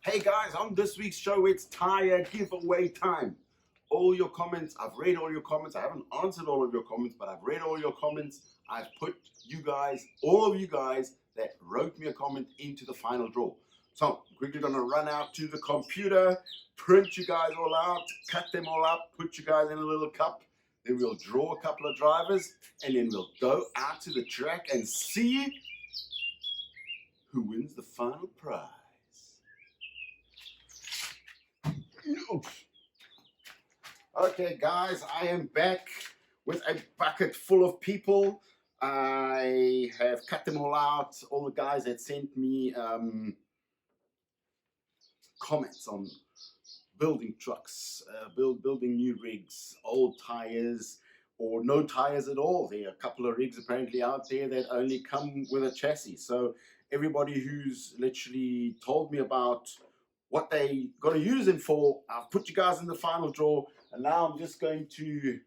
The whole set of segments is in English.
Hey guys, on this week's show, it's tire giveaway time. All your comments, I've read all your comments. I haven't answered all of your comments, but I've read all your comments. I've put you guys, all of you guys that wrote me a comment into the final draw. So I'm quickly gonna run out to the computer, print you guys all out, cut them all up, put you guys in a little cup. Then we'll draw a couple of drivers, and then we'll go out to the track and see who wins the final prize. Okay guys, I am back with a bucket full of people. I have cut them all out. All the guys that sent me comments on building trucks, building new rigs, old tires, or no tires at all. There are a couple of rigs apparently out there that only come with a chassis. So everybody who's literally told me about what they got to use them for, I've put you guys in the final draw, and now I'm just going to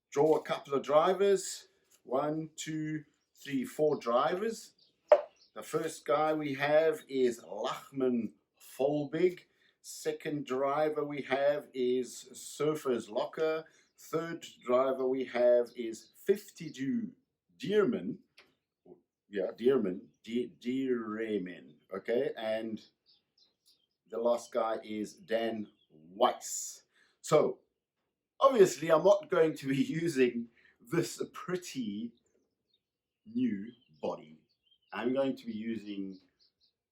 draw a couple of drivers. 1, 2, 3, 4 drivers. The first guy we have is Lachman Volbig. Second driver we have is Surfer's Locker. Third driver we have is 52 Deerman. Yeah, Deerman. Okay, and the last guy is Dan Weiss. So obviously I'm not going to be using this pretty new body. I'm going to be using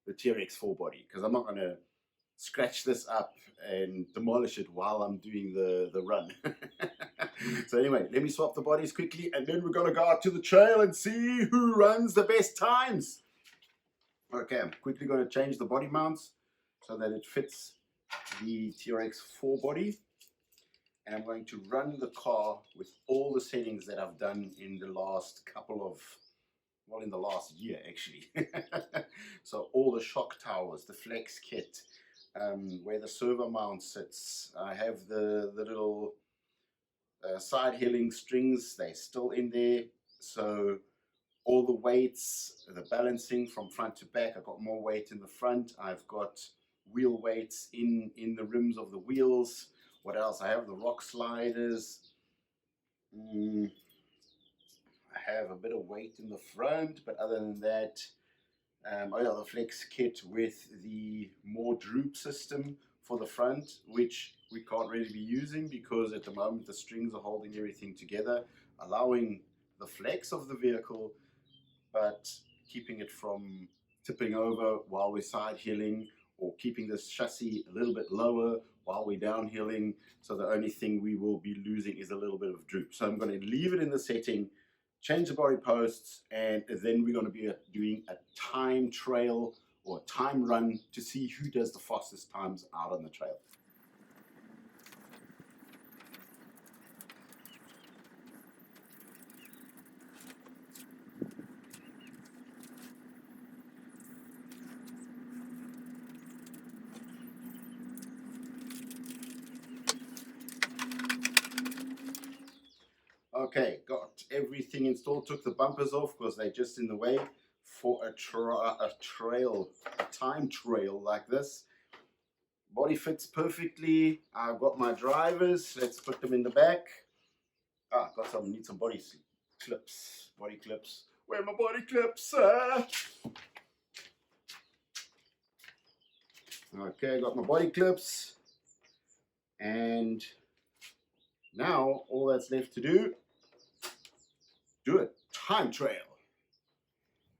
the TRX4 body because I'm not going to scratch this up and demolish it while I'm doing the run. So anyway, let me swap the bodies quickly, and then we're going to go out to the trail and see who runs the best times. Okay, I'm quickly going to change the body mounts so that it fits the TRX4 body. And I'm going to run the car with all the settings that I've done in the last in the last year actually. So all the shock towers, the flex kit, where the servo mount sits. I have the little side hilling strings, they're still in there. So all the weights, the balancing from front to back, I've got more weight in the front. I've got wheel weights in the rims of the wheels. What else? I have the rock sliders. I have a bit of weight in the front, but other than that, I have the flex kit with the more droop system for the front, which we can't really be using because at the moment the strings are holding everything together, allowing the flex of the vehicle, but keeping it from tipping over while we're side hilling, or keeping this chassis a little bit lower while we're downhilling. So the only thing we will be losing is a little bit of droop. So I'm going to leave it in the setting, change the body posts, and then we're going to be doing a time trail or time run to see who does the fastest times out on the trail. Okay, got everything installed, took the bumpers off because they're just in the way for a time trail like this. Body fits perfectly. I've got my drivers, let's put them in the back. Need some body clips. Where are my body clips? Okay, got my body clips, and now all that's left to do a time trail.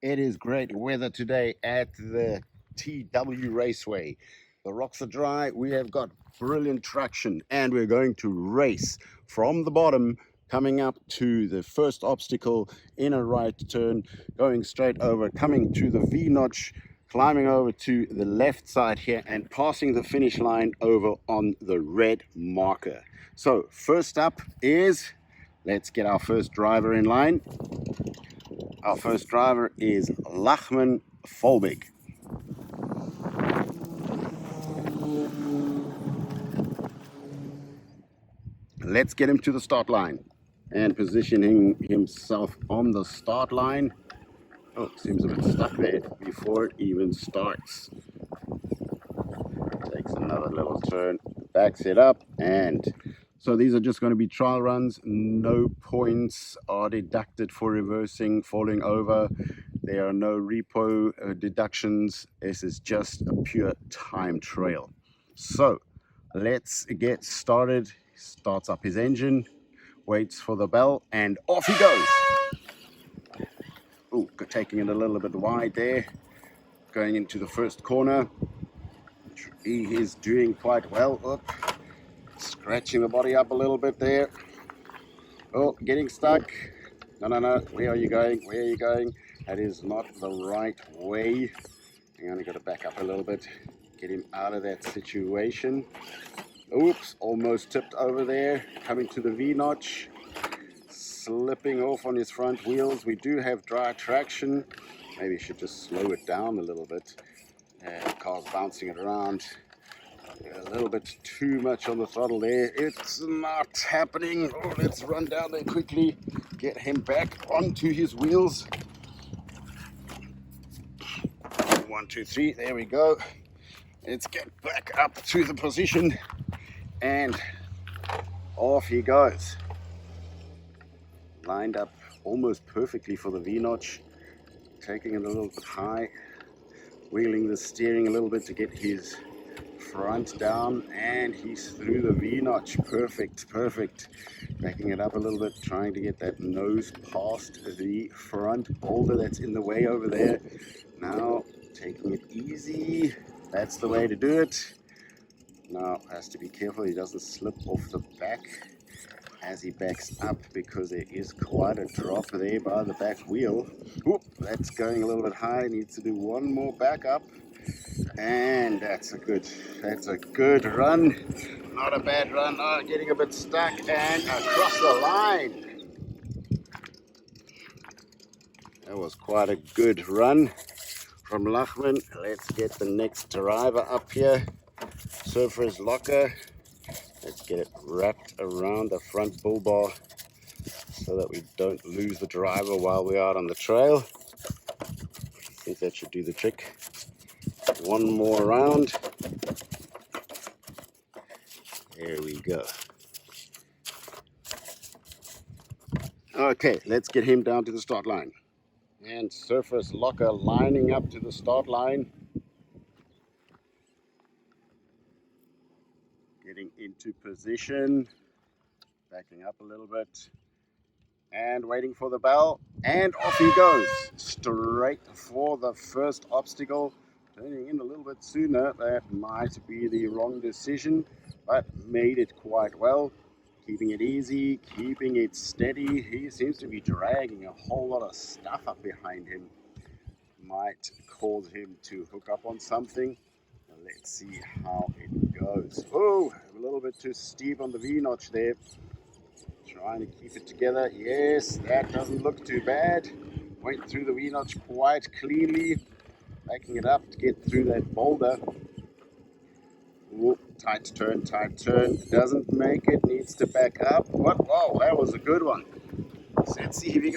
It is great weather today at the TW Raceway. The rocks are dry, we have got brilliant traction, and we're going to race from the bottom, coming up to the first obstacle in a right turn, going straight over, coming to the V-notch, climbing over to the left side here, and passing the finish line over on the red marker. So first up is, let's get our first driver in line. Our first driver is Lachman Volbig. Let's get him to the start line and positioning himself on the start line. Oh, seems a bit stuck there before it even starts. Another little turn, backs it up, and so these are just going to be trial runs. No points are deducted for reversing, falling over. There are no repo deductions. This is just a pure time trial. So let's get started. Starts up his engine, waits for the bell, and off he goes. Oh, taking it a little bit wide there, going into the first corner. He is doing quite well. Up, scratching the body up a little bit there. Oh, getting stuck. No. Where are you going? Where are you going? That is not the right way. Hang on, I got to back up a little bit. Get him out of that situation. Oops, almost tipped over there. Coming to the V-notch. Slipping off on his front wheels. We do have dry traction. Maybe you should just slow it down a little bit. The car's bouncing it around. A little bit too much on the throttle there. It's not happening. Oh, let's run down there quickly. Get him back onto his wheels. 1, 2, 3. There we go. Let's get back up to the position. And off he goes. Lined up almost perfectly for the V-notch. Taking it a little bit high. Wheeling the steering a little bit to get his front down, and he's through the V-notch. Perfect. Backing it up a little bit, trying to get that nose past the front boulder that's in the way over there. Now taking it easy. That's the way to do it. Now has to be careful he doesn't slip off the back as he backs up, because there is quite a drop there by the back wheel. Oop, that's going a little bit high. Needs to do one more back up. And that's a good run. Not a bad run. Oh, getting a bit stuck and across the line. That was quite a good run from Lachman. Let's get the next driver up here. Surfer's locker. Let's get it wrapped around the front bull bar so that we don't lose the driver while we're out on the trail. I think that should do the trick. One more round. There we go. Okay, let's get him down to the start line. And Surfer's locker lining up to the start line. Getting into position. Backing up a little bit. And waiting for the bell. And off he goes. Straight for the first obstacle. Turning in a little bit sooner. That might be the wrong decision, but made it quite well. Keeping it easy, keeping it steady. He seems to be dragging a whole lot of stuff up behind him. Might cause him to hook up on something. Let's see how it goes. Oh, a little bit too steep on the V-notch there. Trying to keep it together. Yes, that doesn't look too bad. Went through the V-notch quite cleanly. Backing it up to get through that boulder. Ooh, tight turn. Doesn't make it, needs to back up. What? Whoa, that was a good one. Let's see if he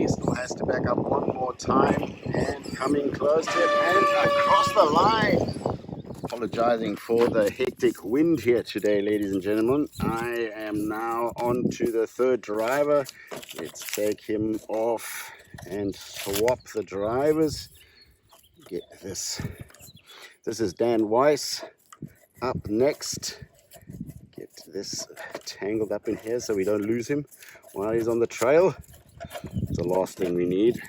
still has to back up one more time. And coming close to it and across the line. Apologizing for the hectic wind here today, ladies and gentlemen. I am now on to the third driver. Let's take him off and swap the drivers. Get this. This is Dan Weiss up next. Get this tangled up in here so we don't lose him while he's on the trail. It's the last thing we need.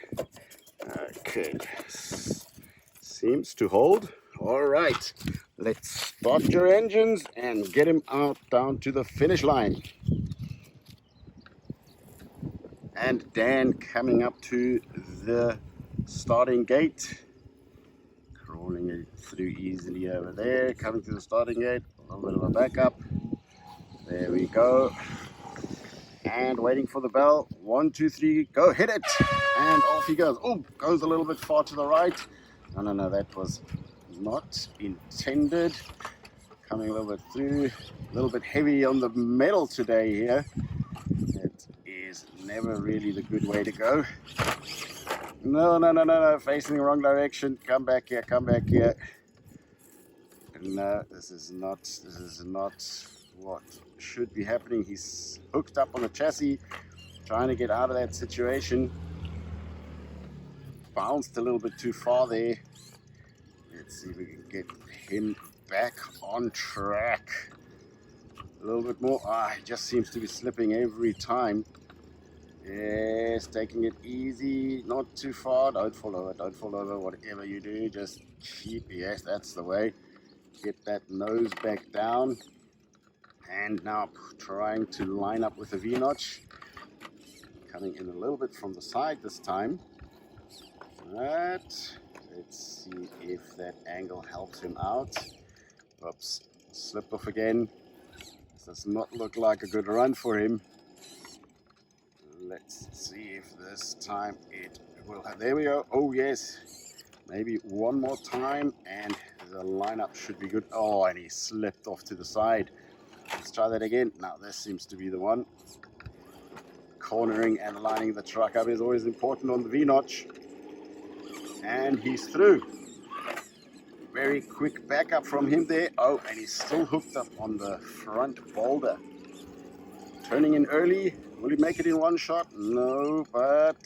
Okay. Seems to hold. All right. Let's start your engines and get him out down to the finish line. And Dan coming up to the starting gate. Crawling it through easily over there, coming to the starting gate, a little bit of a backup. There we go. And waiting for the bell. 1, 2, 3, go, hit it. And off he goes. Oh, goes a little bit far to the right. No, that was not intended. Coming a little bit through, a little bit heavy on the metal today here. It is never really the good way to go. No, facing the wrong direction. Come back here. No, this is not what should be happening. He's hooked up on the chassis, trying to get out of that situation. Bounced a little bit too far there. Let's see if we can get him back on track. A little bit more. He just seems to be slipping every time. Yes, taking it easy, not too far. Don't fall over, don't fall over. Whatever you do, just keep, yes, that's the way. Get that nose back down. And now trying to line up with the V-notch. Coming in a little bit from the side this time. But let's see if that angle helps him out. Oops, slipped off again. This does not look like a good run for him. Let's see if this time it will have, there we go. Oh yes, maybe one more time and the lineup should be good. Oh, and he slipped off to the side. Let's try that again. Now this seems to be the one. Cornering and lining the truck up is always important on the V-notch. And he's through. Very quick backup from him there. Oh, and he's still hooked up on the front boulder. Turning in early. Will he make it in one shot? No, but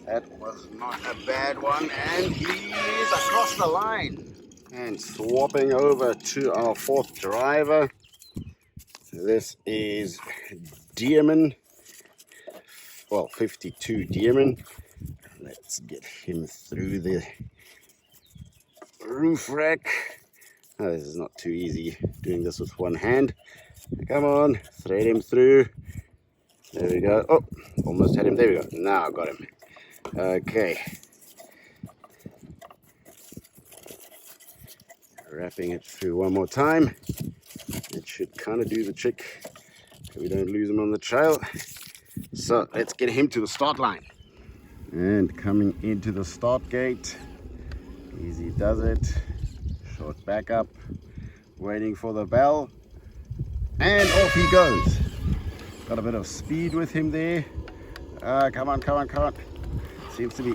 that was not a bad one. And he's across the line. And swapping over to our fourth driver. So this is Dearman. Well, 52 Dearman. Let's get him through the roof rack. Oh, this is not too easy doing this with one hand. Come on, thread him through. There we go. Oh, almost had him. There we go. Now I got him. Okay. Wrapping it through one more time. It should kind of do the trick so we don't lose him on the trail. So let's get him to the start line. And coming into the start gate. Easy does it. Short backup. Waiting for the bell. And off he goes. Got a bit of speed with him there. Come on, come on, come on. Seems to be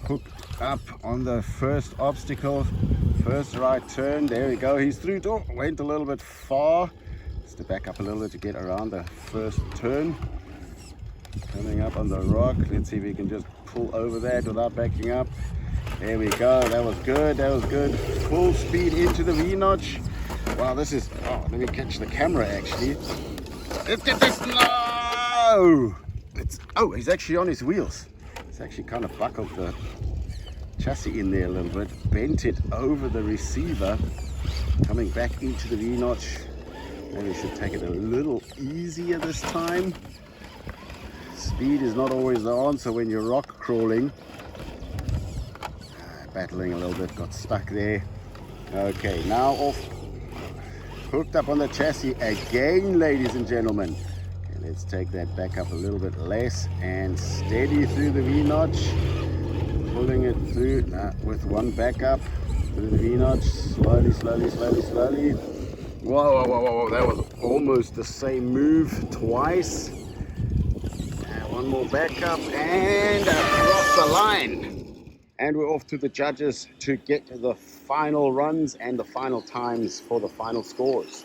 hooked up on the first obstacle. First right turn. There we go. He's through. Oh, went a little bit far. Just to back up a little bit to get around the first turn. Coming up on the rock. Let's see if we can just pull over that without backing up. There we go. That was good. That was good. Full speed into the V-notch. Wow, this is... Oh, let me catch the camera actually. Let's get this. No! Oh, he's actually on his wheels. It's actually kind of buckled the chassis in there a little bit. Bent it over the receiver. Coming back into the V-notch. Maybe we should take it a little easier this time. Speed is not always the answer when you're rock crawling. Battling a little bit, got stuck there. Okay, now off. Hooked up on the chassis again, ladies and gentlemen. Okay, let's take that back up a little bit less and steady through the V-notch. Pulling it through with one backup through the V-notch. Slowly, slowly, slowly, slowly. Whoa, whoa, whoa, whoa, that was almost the same move twice. And one more backup and across the line. And we're off to the judges to get the final runs and the final times for the final scores.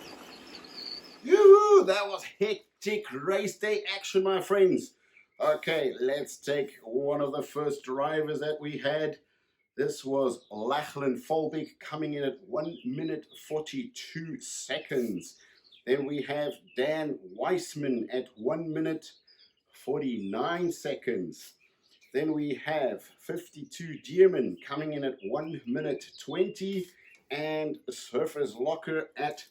Yoo-hoo! That was hectic race day action, my friends. Okay, let's take one of the first drivers that we had. This was Lachlan Folbig coming in at 1 minute 42 seconds. Then we have Dan Weissman at 1 minute 49 seconds. Then we have 52 Dearman coming in at 1 minute 20 and Surfer's Locker at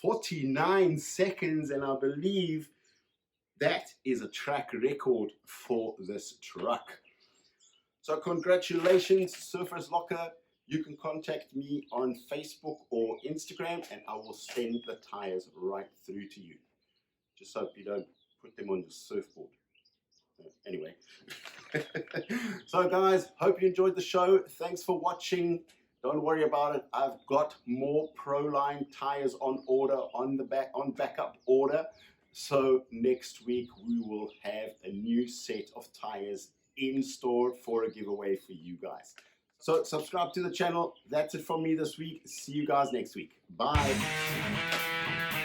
49 seconds. And I believe that is a track record for this truck. So congratulations, Surfer's Locker. You can contact me on Facebook or Instagram and I will send the tires right through to you. Just hope you don't put them on the surfboard. Anyway, so guys, hope you enjoyed the show. Thanks for watching. Don't worry about it. I've got more Proline tires on order on backup order. So next week we will have a new set of tires in store for a giveaway for you guys. So subscribe to the channel. That's it from me this week. See you guys next week. Bye.